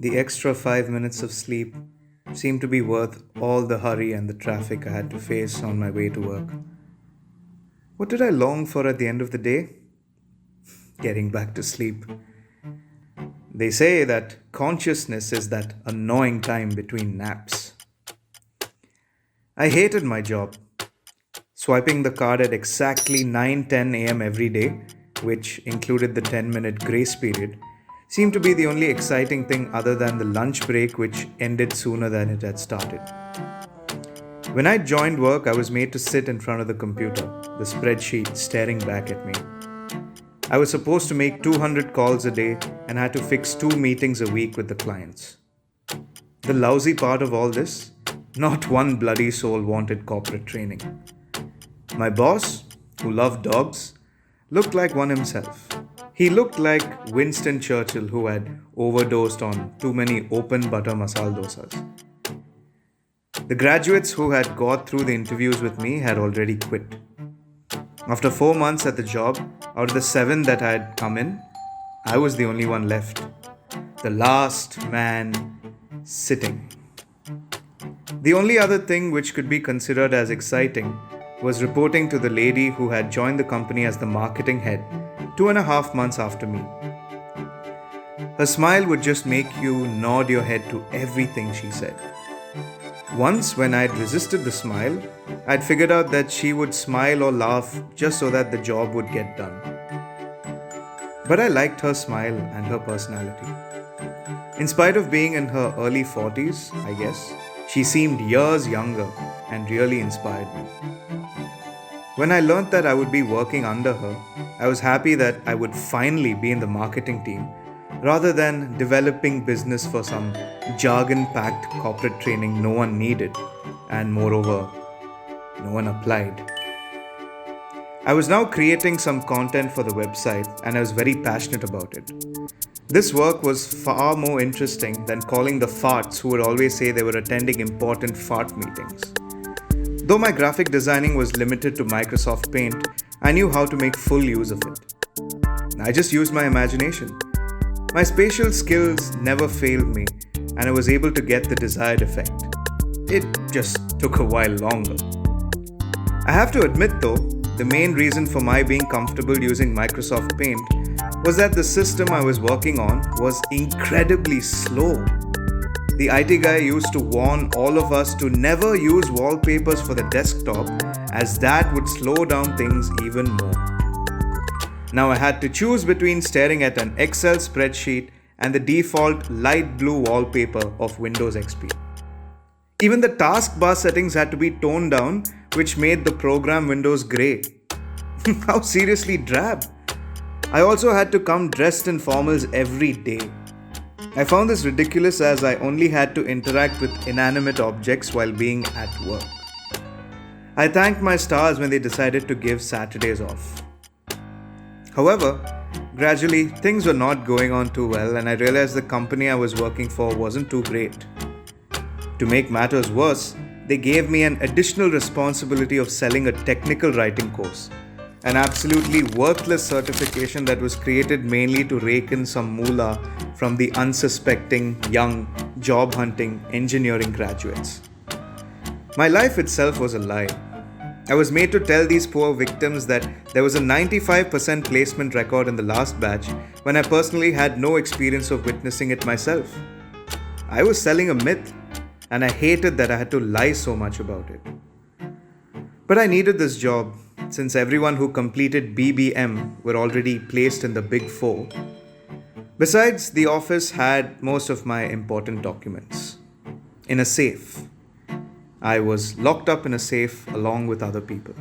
The extra 5 minutes of sleep seemed to be worth all the hurry and the traffic I had to face on my way to work. What did I long for at the end of the day? Getting back to sleep. They say that consciousness is that annoying time between naps. I hated my job. Swiping the card at exactly 9:10 a.m. every day, which included the 10-minute grace period, seemed to be the only exciting thing other than the lunch break, which ended sooner than it had started. When I joined work, I was made to sit in front of the computer, the spreadsheet staring back at me. I was supposed to make 200 calls a day and had to fix 2 meetings a week with the clients. The lousy part of all this? Not one bloody soul wanted corporate training. My boss, who loved dogs, looked like one himself. He looked like Winston Churchill, who had overdosed on too many open butter masala dosas. The graduates who had got through the interviews with me had already quit. After 4 months at the job, out of the 7 that had come in, I was the only one left. The last man sitting. The only other thing which could be considered as exciting was reporting to the lady who had joined the company as the marketing head 2.5 months after me. Her smile would just make you nod your head to everything she said. Once, when I had resisted the smile, I'd figured out that she would smile or laugh just so that the job would get done. But I liked her smile and her personality. In spite of being in her early 40s, I guess, she seemed years younger and really inspired me. When I learned that I would be working under her, I was happy that I would finally be in the marketing team rather than developing business for some jargon-packed corporate training no one needed and moreover, no one applied. I was now creating some content for the website and I was very passionate about it. This work was far more interesting than calling the farts who would always say they were attending important fart meetings. Though my graphic designing was limited to Microsoft Paint, I knew how to make full use of it. I just used my imagination. My spatial skills never failed me, and I was able to get the desired effect. It just took a while longer. I have to admit though, the main reason for my being comfortable using Microsoft Paint was that the system I was working on was incredibly slow. The IT guy used to warn all of us to never use wallpapers for the desktop as that would slow down things even more. Now I had to choose between staring at an Excel spreadsheet and the default light blue wallpaper of Windows XP. Even the taskbar settings had to be toned down, which made the program windows grey. How seriously drab! I also had to come dressed in formals every day. I found this ridiculous as I only had to interact with inanimate objects while being at work. I thanked my stars when they decided to give Saturdays off. However, gradually things were not going on too well and I realized the company I was working for wasn't too great. To make matters worse, they gave me an additional responsibility of selling a technical writing course, an absolutely worthless certification that was created mainly to rake in some moolah from the unsuspecting, young, job-hunting engineering graduates. My life itself was a lie. I was made to tell these poor victims that there was a 95% placement record in the last batch when I personally had no experience of witnessing it myself. I was selling a myth, and I hated that I had to lie so much about it. But I needed this job since everyone who completed BBM were already placed in the Big Four. Besides, the office had most of my important documents in a safe. I was locked up in a safe along with other people.